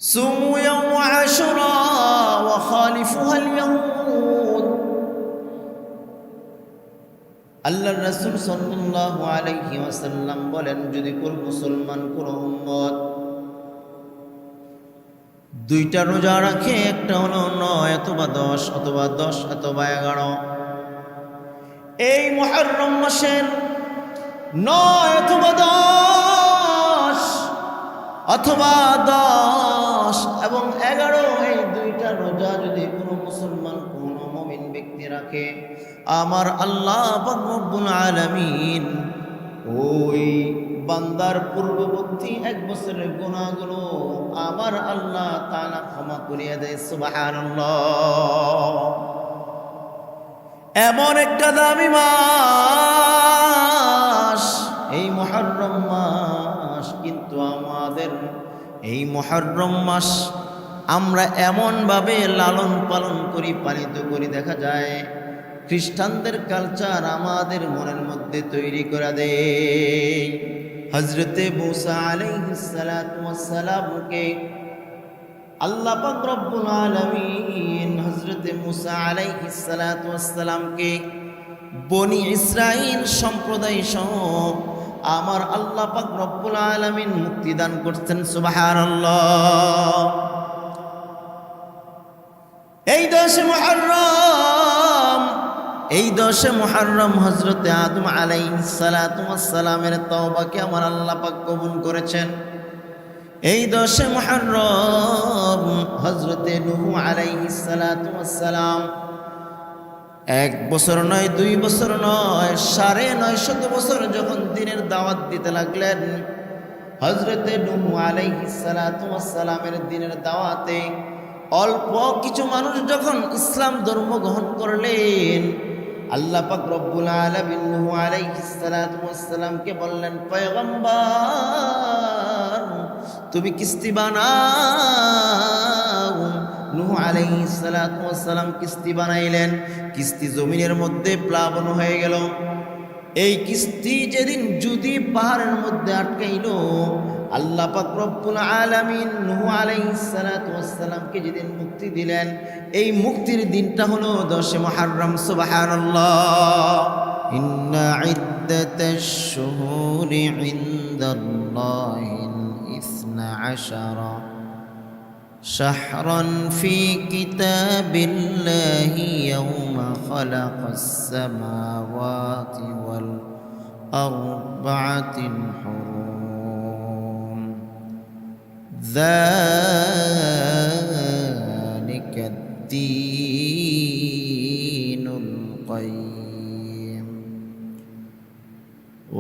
صوموا يوم عاشوراء وخالفوها اليهود আল্লাহর রাসূল সাল্লাল্লাহু আলাইহি ওয়াসাল্লাম বলেন, যদি কোন মুসলমান কোন উম্মত দুইটা রোজা রাখে, একটা হলো 9 অথবা 10 অথবা 10 অথবা 11, এই মুহররম মাসের 9 অথবা 10 অথবা 10 এবং 11 এই দুইটা রোজা যদি কোনো মুসলমান কোন মুমিন ব্যক্তি রাখে, আমার আল্লাহ পাক রব্বুল আলামিন ওই বান্দার পূর্ববর্তী 1 বছরের গুনাহগুলো আমার আল্লাহ তাআলা ক্ষমা করিয়া দেয়। সুবহানাল্লাহ। এমন একটা দামি মাস এই মুহররম মাস, কিন্তু আমাদের এই মুহররম মাস আমরা এমনভাবে লালন পালন করি, পালিত করি, দেখা যায় খ্রিস্টানদের কালচার আমাদের মনের মধ্যে তৈরি করে দেয়। হযরতে মুসা আলাইহিস সালাতু ওয়াস সালামকে আল্লাহ পাক রব্বুল আলামিন হযরতে মুসা আলাইহিস সালাতু ওয়াস সালামকে বনি ইসরাইল সম্প্রদায় সহ আমার আল্লাহ পাক রব্বুল আলামিন মুক্তি দান করতেন। সুবহানাল্লাহ। এই 10 মুহররম হযরতে আদম আলাইহিস সালাতু ওয়াস সালামের তওবাকে আমার আল্লাহ পাক কবুল করেছেন। এই 10 মুহররম হযরতে নূহ আলাইহিস সালাতু ওয়াস সালাম 1 বছর নয়, 2 বছর নয়, 950 বছর যখন দ্বীনের দাওয়াত দিতে লাগলেন, হযরতে নূহ আলাইহিস সালাতু ওয়াস সালামের দ্বীনের দাওয়াতে অল্প কিছু মানুষ যখন ইসলাম ধর্ম গ্রহণ করলেন, আল্লাহ পাক রব্বুল আলামিন নূহ আলাইহিস সালাতু ওয়াস সালামকে বললেন, পয়গম্বর তুমি কিস্তি বানাও। নূহ আলাইহিস সালাতু ওয়াস সালাম কিস্তি বানাইলেন। কিস্তি জমিনের মধ্যে প্লাবন হয়ে গেল। এই কিস্তি যেদিন যদি পাহাড়ের মধ্যে আটকাইল, আল্লাহ পাক রব্বুল আলামিন নূহ আলাইহিস সালাতু ওয়াস সালামকে যেদিন মুক্তি দিলেন, এই মুক্তির দিনটা হলো 10 মুহররম। সুবহানাল্লাহ। ইন্না ইদ্দাতাশ শুহুরি ইনদাল্লাহিল 12 শাহরান ফি কিতাবিল্লাহি ইয়াওমা খালাকাস সামাওয়াতি ওয়াল আরবা'তিন হুরুম যালিকা দ্দীনুল কাইয়্যিম।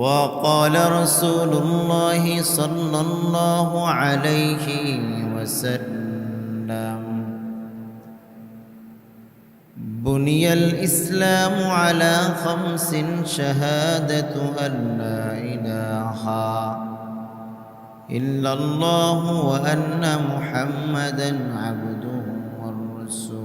وقال رسول الله صلى الله عليه وسلم بني الإسلام على 5: شهادة أن لا إله إلا الله وأن محمدا عبده ورسوله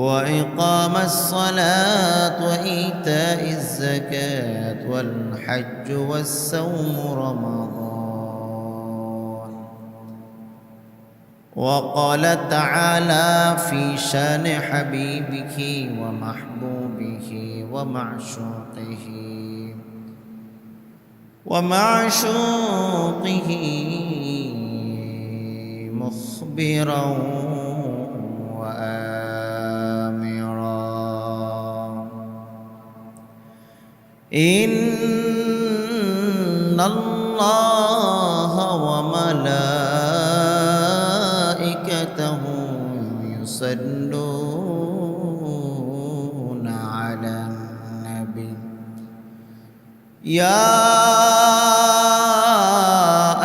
وإقام الصلاة وإيتاء الزكاة والحج والصوم رمضان. وقال تعالى في شان حبيبه ومحبوبه ومعشوقه مخبرا إن الله وملائكته يصلون على النبي يا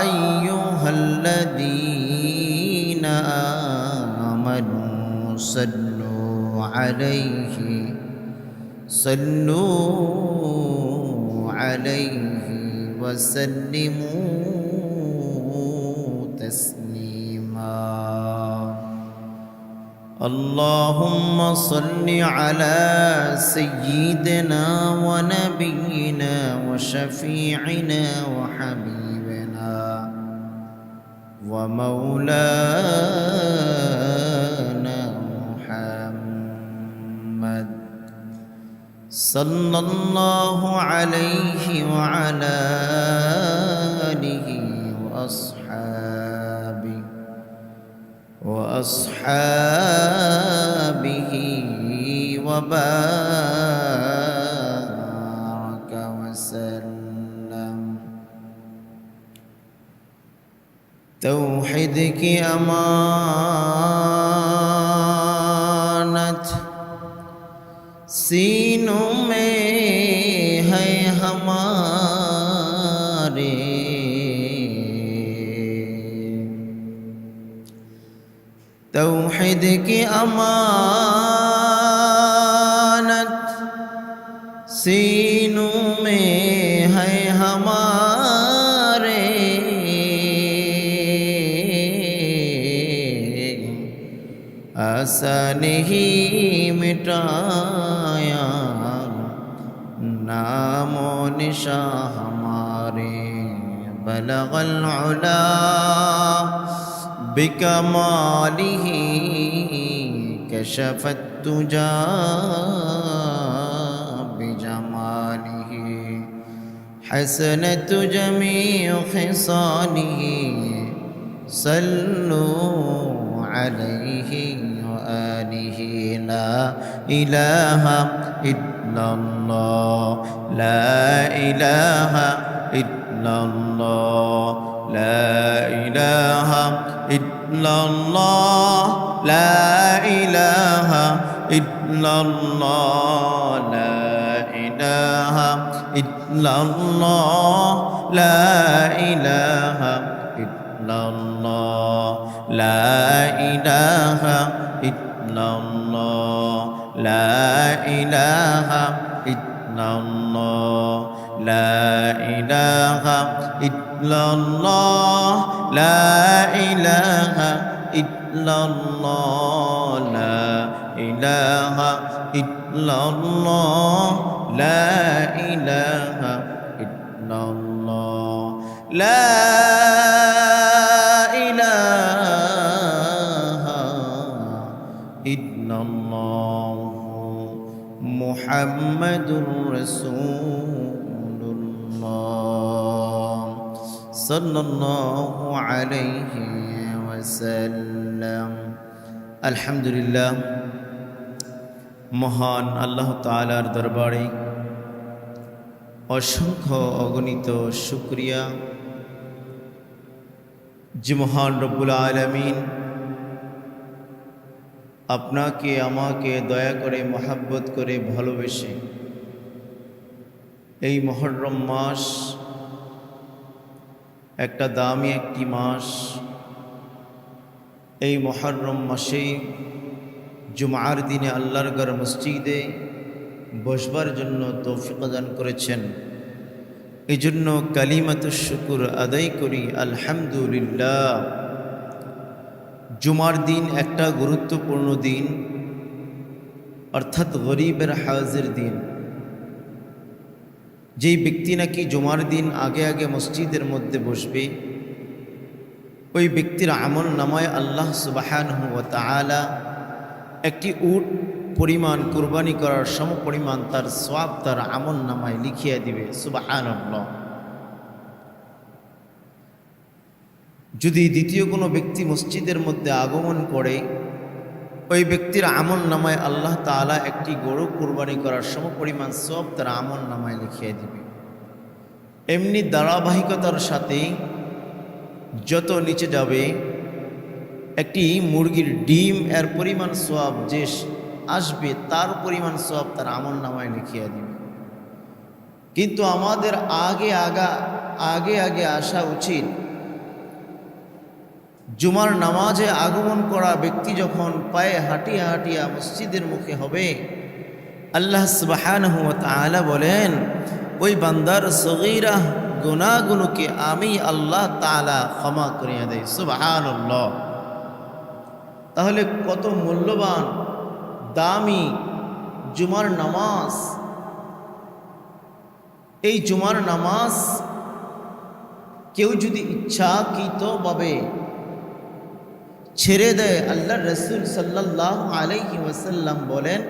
أيها الذين آمنوا صلوا عليه وسلموا تسليما. اللهم صل على سيدنا ونبينا وشفيعنا وحبيبنا ومولانا محمد صلى الله عليه وعلى آله وأصحابه وبارك وسلم توحید کی امانت سینوں میں ہے ہمارے توحید کی امانت سینوں میں ہے ہمارے آسان ہی مٹایا نام و نشاں ہمارے بلغ العلا بکمالہ کشف الدجا بجمالہ حسنت جمیع خصالہ صلوا علیہ وآلہ لا الہ الا اللہ لا الہ الا اللہ لا الہ الا اللہ لا الہ الا اللہ لا الہ الا اللہ لا الہ الا اللہ لا الہ الا اللہ لا الہ الا اللہ لا الہ الا اللہ لا الہ الا اللہ لا الہ الا اللہ لا الہ الا اللہ لا الہ الا اللہ محمد رسول اللہ صلی اللہ علیہ وسلم আলহামদুলিল্লাহ মহান আল্লাহ তাআলার দরবারে অসংখ্য অগণিত শুকরিয়া যে মহান রব্বুল আলামিন আপনাকে আমাকে দয়া করে মহব্বত করে ভালোবেসে এই মুহররম মাস একটা দামি একটি মাস এই মুহররম মাসে জুমার দিনে আল্লাহর ঘর মসজিদে বসবার জন্য তৌফিক দান করেছেন এই জন্য কালিমাতুশ শুকর আদায় করি আলহামদুলিল্লাহ জুমার দিন একটা গুরুত্বপূর্ণ দিন অর্থাৎ গরিবের হাজির দিন যেই ব্যক্তি নাকি জুমার দিন আগে আগে মসজিদের মধ্যে বসবে ওই ব্যক্তির আমল নামায় আল্লাহ সুবহানাহু ওয়া তাআলা একটি উট পরিমাণ কুরবানি করার সম পরিমাণ তার সওয়াব তার আমল নামায় লিখিয়ে দিবে সুবহানাল্লাহ। যদি দ্বিতীয় কোনো ব্যক্তি মসজিদের মধ্যে আগমন করে ওই ব্যক্তির আমল নামায় আল্লাহ তাআলা একটি গরু কুরবানি করার সম পরিমাণ সওয়াব তার আমল নামায় লিখিয়ে দিবে। এমনি ধারাবাহিকতার সাথে যত নিচে যাবে একটি মুরগির ডিম এর পরিমাণ সওয়াব যে আসবে তার পরিমাণ সওয়াব তার আমল নামায় লিখিয়ে দিবে। কিন্তু আমাদের আগে আসা উচিত জুমার নামাজে আগমন করা ব্যক্তি যখন পায়ে হাঁটিয়া হাঁটিয়া মসজিদের মুখে হবে আল্লাহ সুবহানাহু ওয়া তাআলা বলেন ওই বান্দার সগীরা গুনাহগুলোকে আমি আল্লাহ তাআলা ক্ষমা করিয়া দেই সুবহানাল্লাহ। তাহলে কত মূল্যবান দামি জুমার নামাজ। এই জুমার নামাজ কেউ যদি ইচ্ছাকৃতভাবে ছেড়ে দেয়, আল্লাহ রসুল সাল্লাল্লাহু আলাইহি ওয়াসাল্লাম বলেন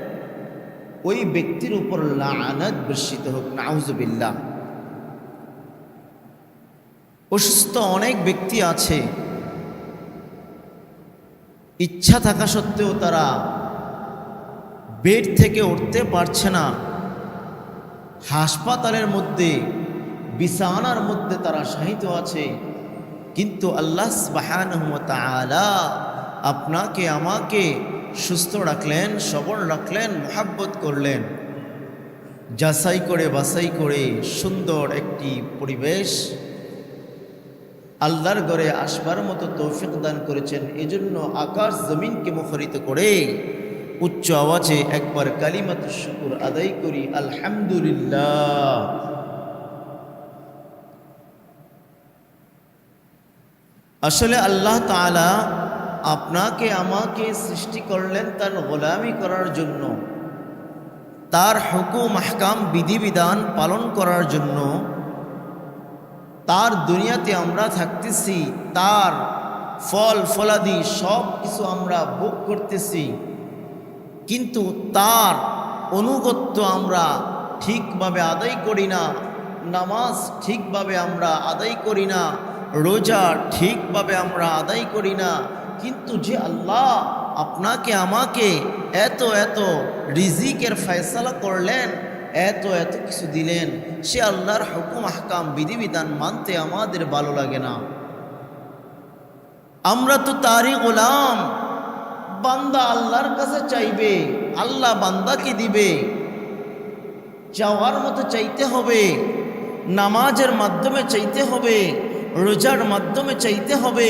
ওই ব্যক্তির উপর লাআনাত বর্ষিত হোক, নাউযুবিল্লাহ। অসুস্থ অনেক ব্যক্তি আছে, ইচ্ছা থাকা সত্ত্বেও তারা বেড থেকে উঠতে পারছে না, হাসপাতালের মধ্যে বিছানার মধ্যে তারা শায়িত আছে, কিন্তু আল্লাহ সুবহানাহু ওয়া তাআলা আপনাকে আমাকে সুস্থ রাখলেন, সবল রাখলেন, মহব্বত করলেন, যাচাই করে বাছাই করে সুন্দর একটি পরিবেশ আল্লাহর ঘরে আসবার মতো তৌফিক দান করেছেন। এজন্য আকাশ জমিনকে মুখরিত করে উচ্চ আওয়াজে একবার কালিমাতুশ শুকর আদায় করি, আলহামদুলিল্লাহ। আসলে আল্লাহ তাআলা আপনাকে আমাকে সৃষ্টি করলেন তার গোলামি করার জন্য, তার হুকুম আহকাম বিধিবিধান পালন করার জন্য। তার দুনিয়াতে আমরা থাকতেছি, তার ফল ফলাদি সব কিছু আমরা ভোগ করতেছি, কিন্তু তার অনুগত্য আমরা ঠিকভাবে আদায় করি না, নামাজ ঠিকভাবে আমরা আদায় করি না, রোজা ঠিকভাবে আমরা আদায় করি না। কিন্তু যে আল্লাহ আপনাকে আমাকে এত এত রিজিকের ফয়সালা করলেন, এত এত কিছু দিলেন, সে আল্লাহর হুকুম আহকাম বিধিবিধান মানতে আমাদের ভালো লাগে না। আমরা তো তারই গোলাম। বান্দা আল্লাহর কাছে চাইবে, আল্লাহ বান্দাকে দিবে। চাওয়ার মতো চাইতে হবে, নামাজের মাধ্যমে চাইতে হবে, রোজার মাধ্যমে চাইতে হবে,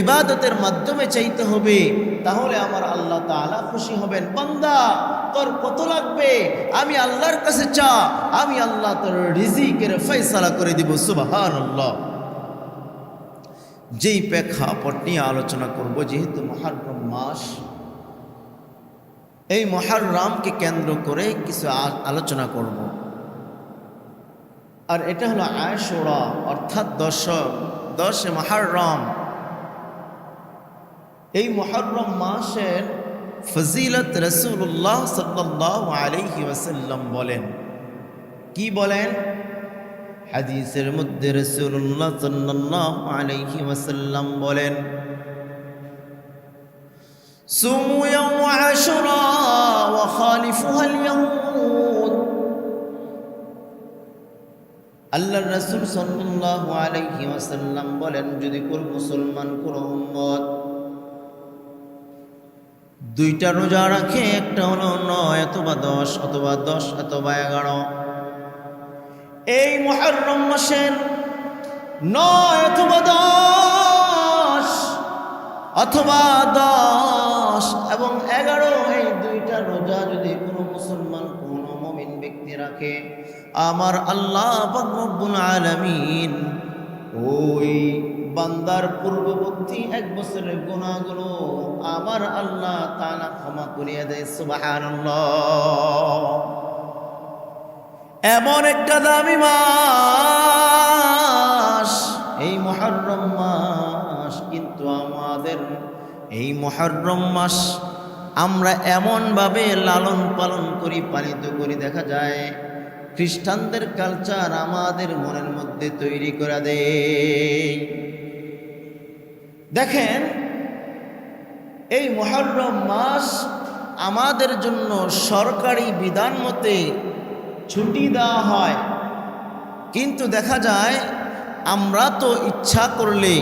ইবাদতের মাধ্যমে চাইতে হবে, তাহলে আমার আল্লাহ তাআলা খুশি হবেন। বান্দা তোর কত লাগবে, আমি আল্লাহর কাছে চা, আমি আল্লাহ তোর রিজিকের ফয়সালা করে দিব। সুবহানাল্লাহ। যেই প্রেক্ষাপট নিয়ে আলোচনা করব, যেহেতু মুহররম মাস, এই মুহররমকে কেন্দ্র করে কিছু আলোচনা করব। আর এটা হলো আশুরা, অর্থাৎ 10 মুহররম। এই মুহররম মাসের ফজিলত রাসূলুল্লাহ সাল্লাল্লাহু আলাইহি ওয়াসাল্লাম বলেন। কি বলেন? হাদিসের মধ্যে রাসূলুল্লাহ সাল্লাল্লাহু আলাইহি ওয়াসাল্লাম বলেন, সুমু ইয়াওম আশুরা ওয়া খালিফুহাল ইয়াহুদ। আল্লাহর রাসূল সাল্লাল্লাহু আলাইহি ওয়াসাল্লাম বলেন, যদি কোন মুসলমান কোন উম্মত 2টা রোজা রাখে, একটা হলো 9 অথবা 10 অথবা 10 অথবা 11, এই মুহররম মাসের 9 অথবা 10 অথবা 10 এবং 11, এই 2টা রোজা যদি কোনো মুসলমান কোন মুমিন ব্যক্তি রাখে, আমার আল্লাহ পাক রব্বুল আলামিন ওই বান্দার পূর্ববর্তী 1 বছরের গুনাহগুলো আমার আল্লাহ তাআলা ক্ষমা করিয়ে দেয়। সুবহানাল্লাহ। এমন একটা দামি মাস এই মুহররম মাস, কিন্তু আমাদের এই মুহররম মাস আমরা এমনভাবে লালন পালন করি, পালিত করি, দেখা যায় খ্রিস্টানদের কালচার আমাদের মনের মধ্যে তৈরি করে দেয়। দেখেন, এই মুহররম মাস আমাদের জন্য সরকারি বিধান মতে ছুটি দেওয়া হয়, কিন্তু দেখা যায় আমরা তো ইচ্ছা করলে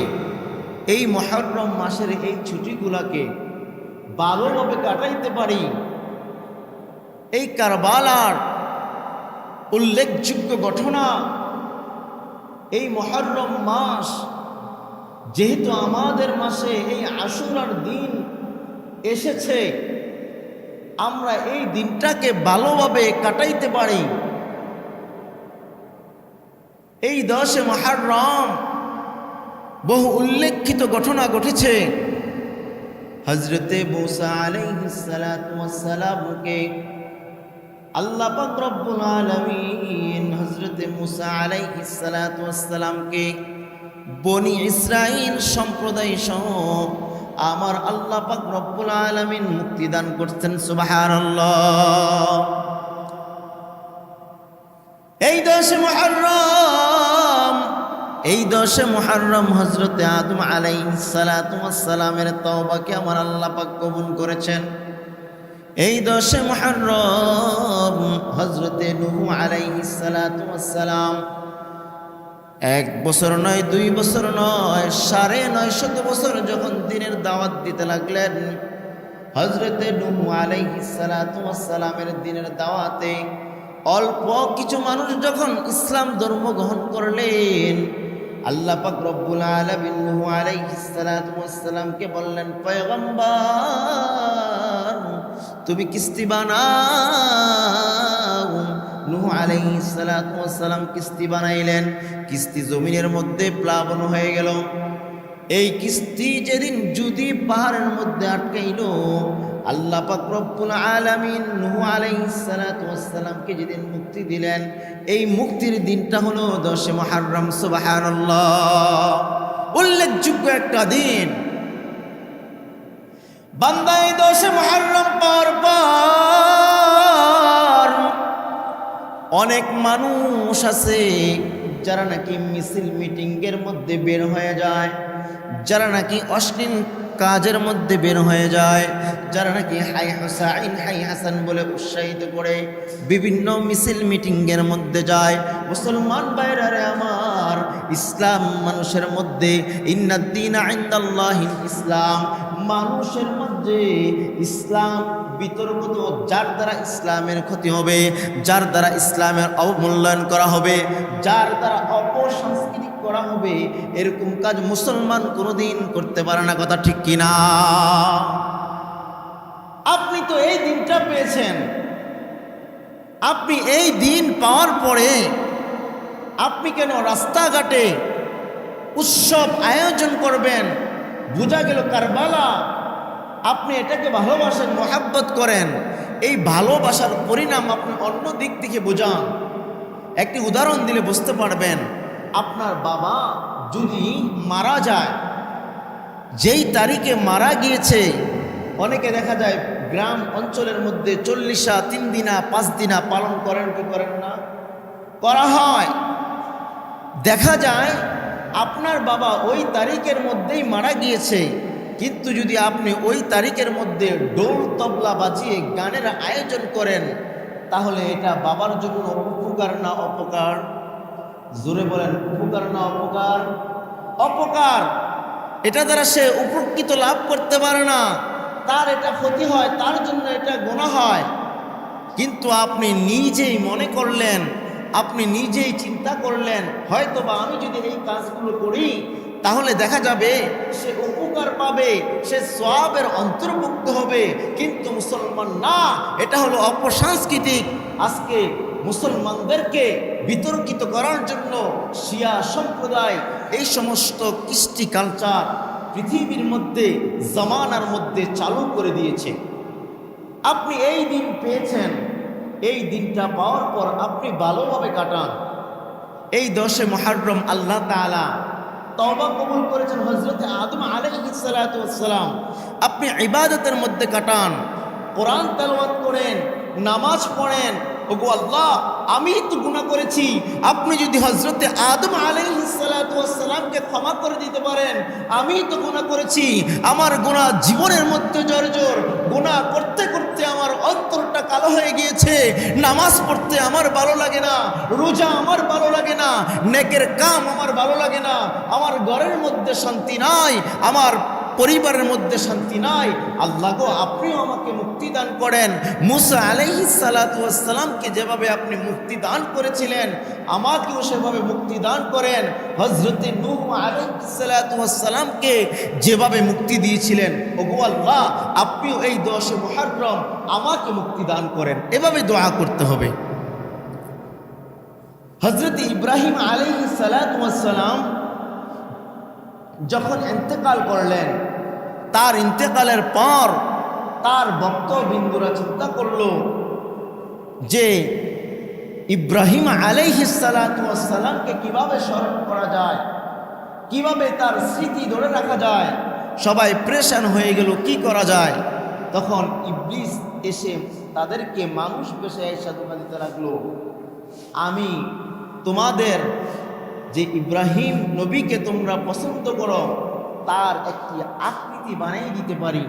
এই মুহররম মাসের এই ছুটিগুলোকে ভালোভাবে কাটাইতে পারি। এই কারবালার উল্লেখযোগ্য ঘটনা, এই মুহররম মাস যেহেতু আমাদের মাসে এই আশুরার দিন এসেছে, আমরা এই দিনটাকে ভালোভাবে কাটাইতে পারি। এই 10 মুহররম বহু উল্লেখিত ঘটনা ঘটেছে। হযরতে মূসা আলাইহিস সালাতু ওয়াস সালামকে আল্লাহ পাক রব্বুল আলামিন হযরতে মূসা আলাইহিস সালাতু ওয়াস সালামকে বনি ইসরাইল সম্প্রদায় সহ আমার আল্লাহ পাক রব্বুল আলামিন মুক্তি দান করছেন। সুবহানাল্লাহ। এই 10 মুহররম, এই 10 মুহররম হযরতে আদম আলাইহিস সালাতু ওয়াস সালামের তওবাকে আমার আল্লাহ পাক কবুল করেছেন। এই 10 মুহররম হযরতে নূহ আলাইহিস সালাতু ওয়াস সালাম 1 বছর নয়, 2 বছর নয়, 950 বছর যখন দ্বীনের দাওয়াত দিতে লাগলেন, হযরতে নূহ আলাইহিস সালাতু ওয়াস সালামের দ্বীনের দাওয়াতে অল্প কিছু মানুষ যখন ইসলাম ধর্ম গ্রহণ করলেন, আল্লাহ পাক রব্বুল আলামিন নূহ আলাইহিস সালাতু ওয়াস সালামকে বললেন, পয়গম্বর তুমি কিস্তি বানাও। নূহ আলাইহিস সালাতু ওয়াস সালাম কিস্তি বানাইলেন। কিস্তি জমিনের মধ্যে প্লাবন হয়ে গেল। এই কিস্তি যেদিন যদি পাহাড়ের মধ্যে আটকাইল, আল্লাহ পাক রব্বুল আলামিন নূহ আলাইহিস সালাতু ওয়াস সালামকে যেদিন মুক্তি দিলেন, এই মুক্তির দিনটা হলো 10 মুহররম। সুবহানাল্লাহ। উল্লেখযোগ্য একটা দিন। বান্দা এই 10 মুহররম পাওয়ার পর অনেক মানুষ আছে যারা নাকি মিছিল মিটিংয়ের মধ্যে বের হয়ে যায়, যারা নাকি অশ্লীল কাজের মধ্যে বের হয়ে যায়, যারা নাকি হাই হুসাইন হাই হাসান বলে উৎসাহিত করে বিভিন্ন মিছিল মিটিংয়ের মধ্যে যায়। মুসলমান ভাইরা আমার, ইসলাম মানুষের মধ্যে ইন্নাদ-দীনা ইনদাল্লাহিল ইসলাম, মানুষের মধ্যে ইসলাম বিতর্কিত। যার দ্বারা ইসলামের ক্ষতি হবে, যার দ্বারা ইসলামের অবমূল্যায়ন করা হবে, যার দ্বারা অপসংস্কৃতি করা হবে, এরকম কাজ মুসলমান কোনোদিন করতে পারে না। কথা ঠিক কিনা? আপনি তো এই দিনটা পেয়েছেন। আপনি এই দিন পাওয়ার পরে আপনি কেন রাস্তাঘাটে উৎসব আয়োজন করবেন? বোঝা গেল কারবালা। আপনি এটাকে ভালোবাসেন, মহাব্বত করেন। এই ভালোবাসার পরিণাম আপনি অন্য দিক থেকে বোঝান। একটি উদাহরণ দিলে বুঝতে পারবেন। আপনার বাবা যদি মারা যায়, যেই তারিখে মারা গিয়েছে, অনেকে দেখা যায় গ্রাম অঞ্চলের মধ্যে 40 3 দিনা 5 দিনা পালন করেন কি করেন না? করা হয়। দেখা যায় আপনার বাবা ওই তারিখের মধ্যেই মারা গিয়েছে, কিন্তু যদি আপনি ওই তারিখের মধ্যে ঢোল তবলা বাজিয়ে গানের আয়োজন করেন, তাহলে এটা বাবার জন্য উপকার না অপকার? জোরে বলেন, উপকার না অপকার? অপকার। এটা দ্বারা সে উপকৃত লাভ করতে পারে না, তার এটা ক্ষতি হয়, তার জন্য এটা গুনাহ হয়। কিন্তু আপনি নিজেই মনে করলেন, আপনি নিজেই চিন্তা করলেন, হয়তোবা আমি যদি এই কাজগুলো করি তাহলে দেখা যাবে সে উপকার পাবে, সে সওয়াবের অন্তর্ভুক্ত হবে। কিন্তু মুসলমান না, এটা হলো অপসাংস্কৃতিক। আজকে মুসলমানদেরকে বিতর্কিত করার জন্য শিয়া সম্প্রদায় এই সমস্ত কৃষ্টি কালচার পৃথিবীর মধ্যে, জামানার মধ্যে চালু করে দিয়েছে। আপনি এই দিন পেয়েছেন, এই দিনটা পাওয়ার পর আপনি ভালোভাবে কাটান। এই 10 মুহররম আল্লাহ তাআলা তওবা কবুল করেছেন হযরতে আদম আলাইহিস সালাতু ওয়াস সালাম। আপনি ইবাদতের মধ্যে কাটান, কোরআন তেলাওয়াত করেন, নামাজ পড়েন। ওগো আল্লাহ, আমি তো গুনাহ করেছি, আপনি যদি হযরতে আদম আলাইহিস সালাতু ওয়াস সালামকে ক্ষমা করে দিতে পারেন। আমি তো গুনাহ করেছি, আমার গুনাহ জীবনের মধ্যে জর্জর। গুনাহ করতে করতে আমার অন্তরটা কালো হয়ে গিয়েছে। নামাজ পড়তে আমার ভালো লাগে না, রোজা আমার ভালো লাগে না, নেকের কাম আমার ভালো লাগে না, আমার ঘরের মধ্যে শান্তি নাই, আমার পরিবারের মধ্যে শান্তি নাই। আল্লাহ গো, আপনিও আমাকে মুক্তি দান করেন। মুসা আলাইহিস সালাতু ওয়াস সালামকে যেভাবে আপনি মুক্তি দান করেছিলেন, আমাকেও সেভাবে মুক্তি দান করেন। হযরতে নূহ আলাইহিস সালাতু ওয়াস সালামকে যেভাবে মুক্তি দিয়েছিলেন, ওগো আল্লাহ, আপনিও এই 10 মুহররম আমাকে মুক্তি দান করেন। এভাবে দোয়া করতে হবে। হযরতে ইব্রাহিম আলাইহিস সালাতু ওয়াস সালাম যখন ইন্তেকাল করলেন, তার ইন্তেকালের পর তার ভক্তবৃন্দরা চিন্তা করল যে ইব্রাহিম আলাইহিস সালাতু ওয়াস সালামকে কিভাবে স্মরণ করা যায়, কিভাবে তার স্মৃতি ধরে রাখা যায়। সবাই প্রেশান হয়ে গেল, কি করা যায়? তখন ইবলিস এসে তাদেরকে মানুষ বেশে এসে ধোঁকা দিতে লাগলো, আমি তোমাদের যে ইব্রাহিম নবীকে তোমরা পছন্দ করো তার একটি আকৃতি বানিয়ে দিতে পারি,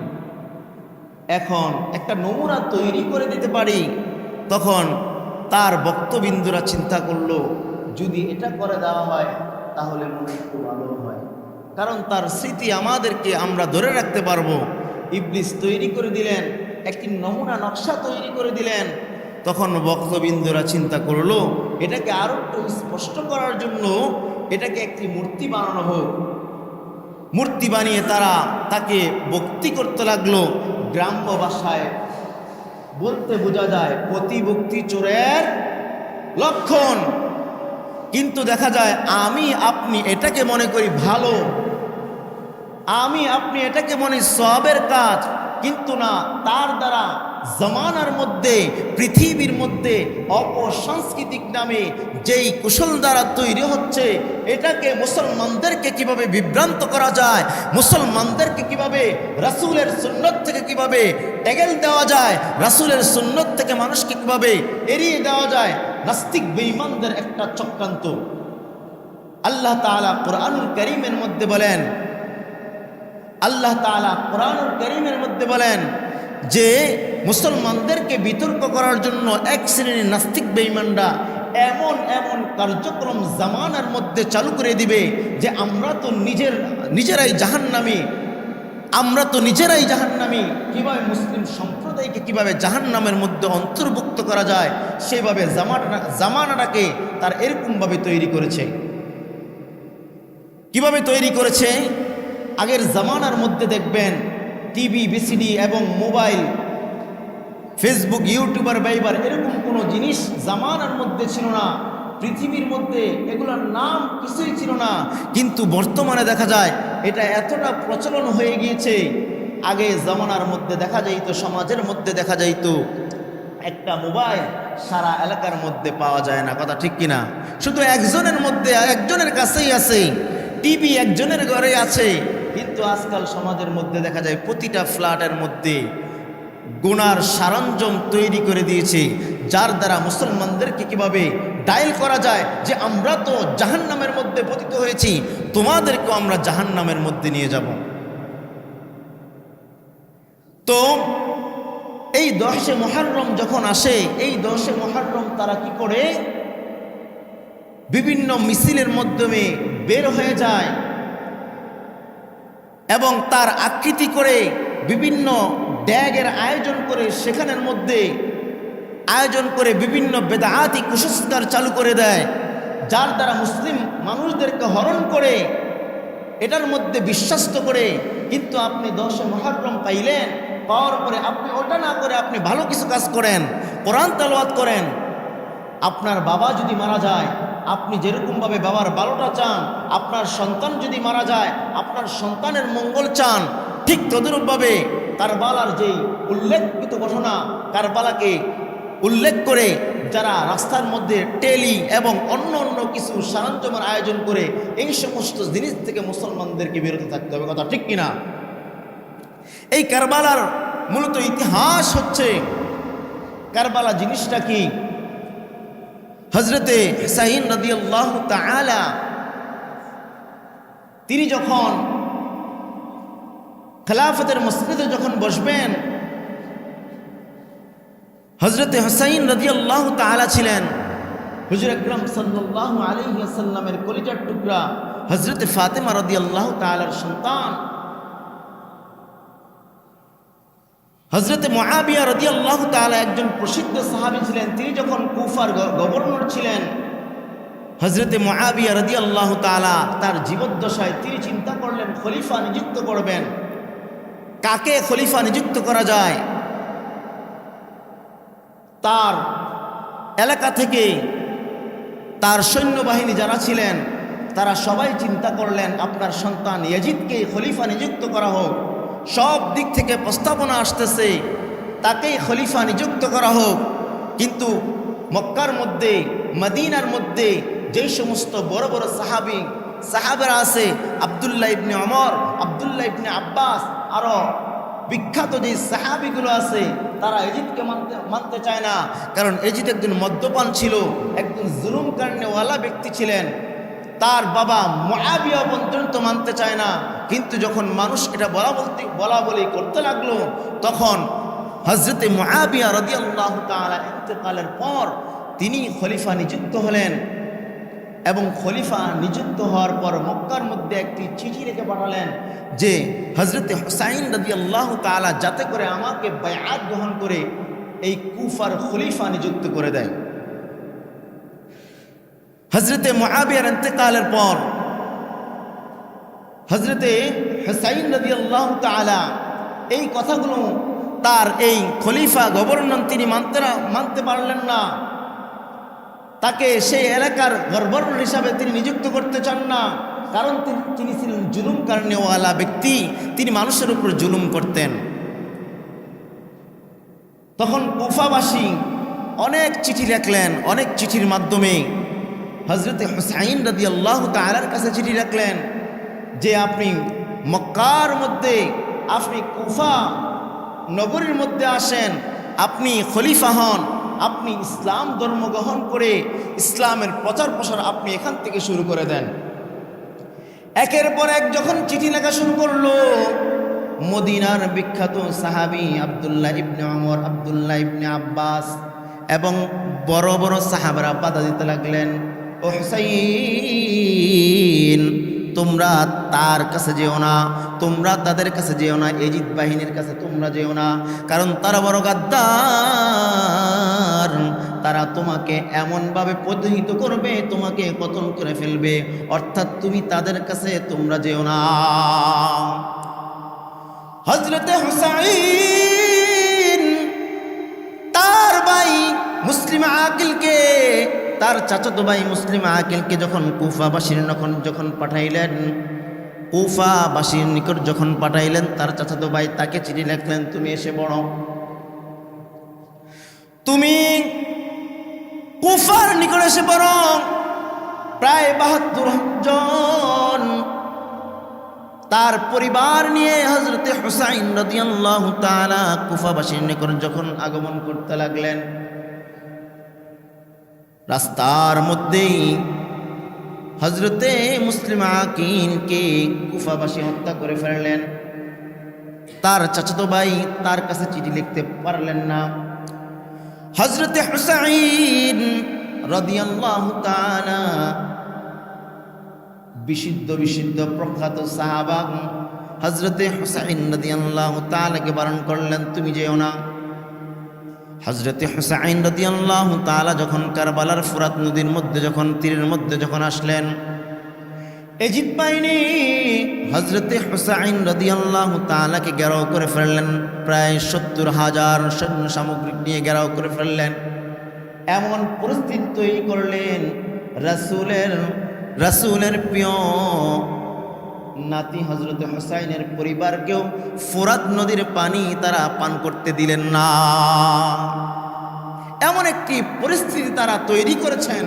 এখন একটা নমুনা তৈরি করে দিতে পারি। তখন তার ভক্তবিন্দুরা চিন্তা করলো, যদি এটা করে দেওয়া হয় তাহলে মনে একটু ভালো হয়, কারণ তার স্মৃতি আমাদেরকে আমরা ধরে রাখতে পারবো। ইবলিস তৈরি করে দিলেন, একটি নমুনা নকশা তৈরি করে দিলেন। তখন ভক্তবিন্দুরা চিন্তা করলো, এটাকে আরো একটু স্পষ্ট করার জন্য এটাকে একটি মূর্তি বানানো হোক। মূর্তি বানিয়ে তারা তাকে ভক্তি করতে লাগলো। গ্রাম্য ভাষায় বলতে বোঝা যায় প্রতিভক্তি চোরের লক্ষণ। কিন্তু দেখা যায় আমি আপনি এটাকে মনে করি ভালো, আমি আপনি এটাকে মনে সওয়াবের কাজ, কিন্তু না, তার দ্বারা জামানার মধ্যে পৃথিবীর মধ্যে অপসাংস্কৃতিক নামে যেই কুশল দ্বারা তৈরি হচ্ছে, এটাকে মুসলমানদেরকে কিভাবে বিভ্রান্ত করা যায়, মুসলমানদেরকে কিভাবে রাসূলের সুন্নত থেকে কিভাবে টেগেল দেওয়া যায়, রাসূলের সুন্নত থেকে মানুষকে কিভাবে এড়িয়ে দেওয়া যায়, নাস্তিক বেঈমানদের একটা চক্রান্ত। আল্লাহ তাআলা কোরআনুল কারীমের মধ্যে বলেন, আল্লাহ তাআলা কোরআনুল কারীমের মধ্যে বলেন যে মুসলমানদেরকে বিতর্ক করার জন্য এক শ্রেণীর নাস্তিক বেঈমানরা এমন এমন কার্যক্রম জামানার মধ্যে চালু করে দিবে যে আমরা তো নিজেরাই জাহান্নামী, আমরা তো নিজেরাই জাহান্নামী। কিভাবে মুসলিম সম্প্রদায়কে কিভাবে জাহান্নামের মধ্যে অন্তর্ভুক্ত করা যায়, সেভাবে জামানাটাকে তার এরকমভাবে তৈরি করেছে। কিভাবে তৈরি করেছে? আগের জামানার মধ্যে দেখবেন টিভি, বিসিডি এবং মোবাইল, ফেসবুক, ইউটিউবার, ভাইবার এরকম কোনো জিনিস জামানার মধ্যে ছিল না। পৃথিবীর মধ্যে এগুলোর নাম কিছুই ছিল না। কিন্তু বর্তমানে দেখা যায় এটা এতটা প্রচলন হয়ে গিয়েছে। আগে জামানার মধ্যে দেখা যাইতো, সমাজের মধ্যে দেখা যাইতো একটা মোবাইল সারা এলাকার মধ্যে পাওয়া যায় না, কথা ঠিক কিনা? শুধু একজনের মধ্যে, একজনের কাছেই আছে। টিভি একজনের ঘরে আছে। কিন্তু আজকাল সমাজের মধ্যে দেখা যায় প্রতিটা ফ্ল্যাটের মধ্যে গুনার সরঞ্জাম তৈরি করে দিয়েছে, যার দ্বারা মুসলমানদেরকে কিভাবে ডায়াল করা যায় যে আমরা তো জাহান্নামের মধ্যে পতিত হয়েছি, তোমাদেরকেও আমরা জাহান্নামের মধ্যে নিয়ে যাব। তো এই 10 মুহররম যখন আসে, এই 10 মুহররম তারা কি করে? বিভিন্ন মিছিলের মাধ্যমে বের হয়ে যায় এবং তার আকৃতি করে বিভিন্ন ড্যাগের আয়োজন করে, সেখানের মধ্যে আয়োজন করে বিভিন্ন বেদাআতি কুসংস্কার চালু করে দেয়, যার দ্বারা মুসলিম মানুষদেরকে হরণ করে, এটার মধ্যে বিশ্বাস্ত করে। কিন্তু আপনি 10 মুহররম পাইলেন, পাওয়ার পরে আপনি ওটা না করে আপনি ভালো কিছু কাজ করেন, কোরআন তেলাওয়াত করেন। আপনার বাবা যদি মারা যায়, আপনি যেরকমভাবে বাবার ভালোটা চান, আপনার সন্তান যদি মারা যায় আপনার সন্তানের মঙ্গল চান, ঠিক তদরূপভাবে কারবালার যেই উল্লেখিত ঘটনা, কারবালাকে উল্লেখ করে যারা রাস্তার মধ্যে টেলি এবং অন্য অন্য কিছু সরঞ্জামের আয়োজন করে, এই সমস্ত জিনিস থেকে মুসলমানদেরকে বিরত থাকতে হবে, কথা ঠিক কিনা? এই কারবালার মূলত ইতিহাস হচ্ছে, কারবালা জিনিসটা কি? হযরতে হুসাইন রাদিয়াল্লাহু তাআলা তিনি যখন খেলাফতের মসজিদে যখন বসবেন, হযরতে হুসাইন রাদিয়াল্লাহু তাআলা ছিলেন হুজুর আকরাম সাল্লাল্লাহু আলাইহি ওয়াসাল্লামের কলিজার টুকরা হযরতে ফাতেমা রাদিয়াল্লাহু তাআলার সন্তান। হযরতে মুআবিয়া রাদিয়াল্লাহু তাআলা একজন প্রসিদ্ধ সাহাবী ছিলেন। তিনি যখন কুফার গভর্নর ছিলেন, হযরতে মুআবিয়া রাদিয়াল্লাহু তাআলা তার জীবদ্দশায় তিনি চিন্তা করলেন খলিফা নিযুক্ত করবেন। কাকে খলিফা নিযুক্ত করা যায়? তার এলাকা থেকে তার সৈন্যবাহিনী যারা ছিলেন তারা সবাই চিন্তা করলেন আপনার সন্তান ইয়াজিদকে খলিফা নিযুক্ত করা হোক। সব দিক থেকে প্রস্তাবনা আসতেছে তাকেই খলিফা নিযুক্ত করা হোক। কিন্তু মক্কার মধ্যে, মদিনার মধ্যে যেই সমস্ত বড় বড় সাহাবী সাহাবেরা আছে, আব্দুল্লাহ ইবনে ওমর, আব্দুল্লাহ ইবনে আব্বাস, আরো বিখ্যাত যে সাহাবিগুলো আছে, তারা এজিদকে মানতে চায় না। কারণ এজিদ একজন মদ্যপান ছিল, একজন জুলুম কারণেওয়ালা ব্যক্তি ছিলেন। তার বাবা মুআবিয়া পর্যন্ত মানতে চায় না। কিন্তু যখন মানুষ এটা বলা বলি করতে লাগলো, তখন হযরতে মুআবিয়া রাদিয়াল্লাহু তাআলা ইন্তেকালের পর তিনি খলিফা নিযুক্ত হলেন। এবং খলিফা নিযুক্ত হওয়ার পর মক্কার মধ্যে একটি চিঠি রেখে পাঠালেন যে হযরতে হুসাইন রাদিয়াল্লাহু তাআলা যাতে করে আমাকে বায়আত গ্রহণ করে এই কুফার খলিফা নিযুক্ত করে দেয়। হযরতে মুআবিয়ার ইন্তেকালের পর হযরতে হুসাইন রাদিয়াল্লাহু তাআলা এই কথাগুলো তার এই খলিফা গভর্নর তিনি মানতে পারলেন না। তাকে সেই এলাকার গভর্নর হিসাবে তিনি নিযুক্ত করতে চান না, কারণ তিনি ছিলেন জুলুম কারণেওয়ালা ব্যক্তি, তিনি মানুষের উপর জুলুম করতেন। তখন কুফাবাসী অনেক চিঠি লিখলেন, অনেক চিঠির মাধ্যমে হযরতে হুসাইন রাদিয়াল্লাহু তাআলার কাছে চিঠি লিখলেন যে আপনি মক্কার মধ্যে, আপনি কুফা নগরীর মধ্যে আসেন, আপনি খলিফা হন, আপনি ইসলাম ধর্ম গ্রহণ করে ইসলামের প্রচার প্রসার আপনি এখান থেকে শুরু করে দেন। একের পর এক যখন চিঠি লেখা শুরু করলো, মদিনার বিখ্যাত সাহাবী আব্দুল্লাহ ইবনে ওমর, আব্দুল্লাহ ইবনে আব্বাস এবং বড় বড় সাহাবারা বাধা দিতে লাগলেন, ও হুসাইন তোমরা তার কাছে যেও না, তোমরা তাদের কাছে যেও না, এজিদ বাহিনীর কাছে তোমরা যেও না, কারণ তারা বড় গাদ্দার, তারা তোমাকে এমনভাবে পতিত করবে, তোমাকে পতন করে ফেলবে, অর্থাৎ তুমি তাদের কাছে তোমরা যেও না। হযরতে হুসাইন তার ভাই মুসলিম আকিলকে, তার চাচাতো ভাই মুসলিম আকিলকে যখন কুফাবাসীর যখন পাঠাইলেন, কুফাবাসীর নিকট যখন পাঠাইলেন, তার চাচাতো ভাই তাকে চিঠি লিখলেন, তুমি এসে পড়ো, তুমি কুফার নিকট এসে পড়ো। প্রায় ৭২ জন তার পরিবার নিয়ে হযরতে হুসাইন রাদিয়াল্লাহু তাআলা কুফাবাসীর নিকট যখন আগমন করতে লাগলেন, রাস্তার মধ্যেই হযরতে মুসলিম আকিলকে কুফাবাসী হত্যা করে ফেললেন। তার চাচাতো ভাই তার কাছে চিঠি লিখতে পারলেন না। হযরতে হুসাইন রাদিয়াল্লাহু তাআলা বিশুদ্ধ প্রখ্যাত সাহাবা হযরতে হুসাইন রাদিয়াল্লাহু তাআলাকে বারণ করলেন, তুমি যেও না। হযরতে হুসাইন রাদিয়াল্লাহু তাআলা যখন কারবালার ফুরাত নদীর মধ্যে যখন তীরের মধ্যে যখন আসলেন, এজিদ বাহিনী হযরতে হুসাইন রাদিয়াল্লাহু তাআলাকে ঘেরাও করে ফেললেন, প্রায় ৭০,০০০ সৈন্য সামগ্রিক নিয়ে ঘেরাও করে ফেললেন। এমন পরিস্থিতি তৈরি করলেন, রাসূলের প্রিয় নাতি হযরতে হুসাইনের পরিবারকেও ফুরাত নদীর পানি তারা পান করতে দিলেন না। এমন একটি পরিস্থিতি তারা তৈরি করেছেন।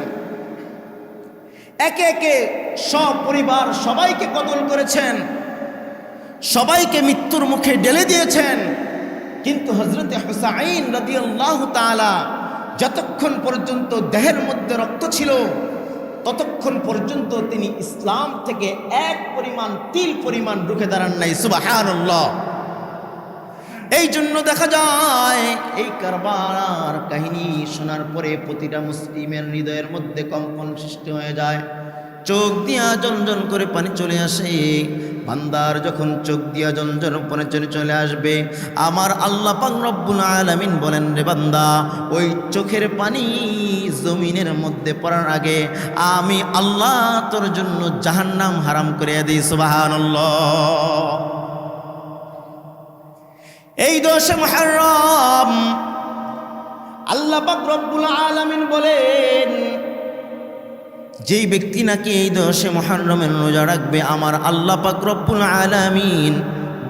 একে একে সপরিবার সবাইকে কতল করেছেন, সবাইকে মৃত্যুর মুখে ঢেলে দিয়েছেন। কিন্তু হযরতে হুসাইন রাদিয়াল্লাহু তাআলা যতক্ষণ পর্যন্ত দেহের মধ্যে রক্ত ছিল, ততক্ষণ পর্যন্ত তিনি ইসলাম থেকে এক পরিমাণ তিল পরিমাণ রুখে দাঁড়ান নাই। সুবহানাল্লাহ। এই জন্য দেখা যায় এই কারবালার কাহিনী শোনার পরে প্রতিটা মুসলিমের হৃদয়ের মধ্যে কম্পন সৃষ্টি হয়ে যায়, চোখ দিয়া জনজন করে পানি চলে আসে। বান্দার যখন চোখ দিয়া জনজন পানি চলে আসবে, আমার আল্লাহ পাক রব্বুল আলামিন বলেন, রে বান্দা, ওই চোখের পানি জমিনের মধ্যে পড়ার আগে আমি আল্লাহ তোর জন্য জাহান্নাম হারাম করে দিই। সুবহানাল্লাহ। এই 10 মুহররম আল্লাহ পাক রব্বুল আলামিন বলেন, যেই ব্যক্তি নাকি এই 10 মুহররমের রোজা রাখবে, আমার আল্লাহ পাক রব্বুল আলামিন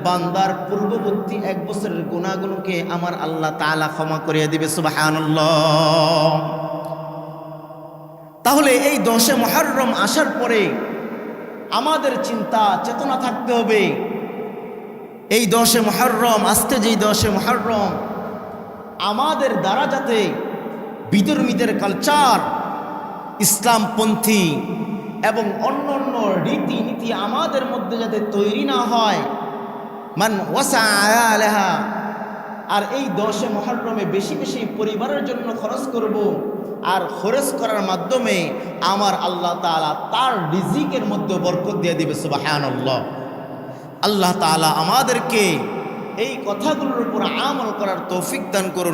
বান্দার পূর্ববর্তী 1 বছরের গুনাহগুলোকে আমার আল্লাহ তাআলা ক্ষমা করে দিবে। সুবহানাল্লাহ। তাহলে এই 10 মুহররম আসার পরে আমাদের চিন্তা চেতনা থাকতে হবে এই 10 মুহররম, আজকে যেই 10 মুহররম আমাদের দ্বারা যাতে বিধর্মীদের কালচার, ইসলামপন্থী এবং অন্য অন্য রীতিনীতি আমাদের মধ্যে যাতে তৈরি না হয়। মান ওয়াসা আলাইহা, আর এই 10 মুহররমে বেশি বেশি পরিবারের জন্য খরচ করব, আর খরচ করার মাধ্যমে আমার আল্লাহ তাআলা তার রিজিকের মধ্যে বরকত দিয়ে দিবে। সুবহানাল্লাহ। আল্লাহ তাআলা আমাদেরকে এই কথাগুলোর উপর আমল করার তৌফিক দান করুন।